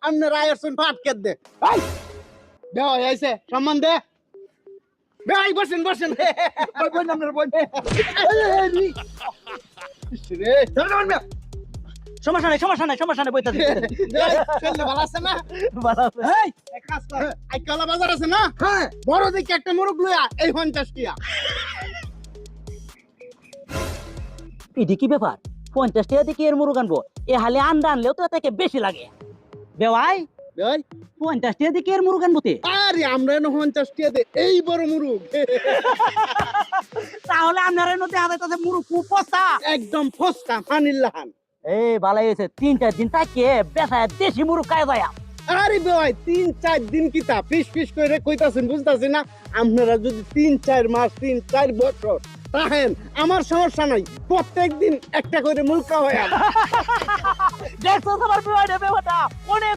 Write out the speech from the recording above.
আপনার আয়ারছেন ফাটকে দে ভাই দেওয়া আইছে সম্মান দে ভাই বসেন বসেন বই আপনার বই রে সমস্যা নাই বইতা চললে ভালো আছে না ভালো আছে। এই এক কাজ কর আইকালা বাজার আছে না হ্যাঁ বড় দেখে একটা মোরগ লইয়া এই 50 টিয়া এটি কি ব্যাপার 50 টাকা দিয়ে কি এর মুরগ আনবো এ হালে আন্ডা আনলেও তো এটাকে বেশি লাগে বেওয়াই ভাই 50 টাকা দিয়ে কি এর মুরগ আনবো তে আরে আমরা এনে 50 টিয়া দে এই বড় মুরগ তাহলে আপনারা নতে আদাইতাছে মুরগ খুব পচা একদম ফসকা ফানিল্লাহান এই ভালো হয়েছে 3-4 দিন থাকে বেসায় দেশি মুরগ খায় যায় আরে ভাই 3-4 দিন কিতা পিস করে কইতাছেন বুঝতাছেন না আপনারা যদি 3-4 মাস 3-4 বছর তাহেন আমার সমস্যা নাই প্রত্যেকদিন একটা করে মুলকা হয় দেখছো তোমার বিয়ে ব্যাপারটা অনেক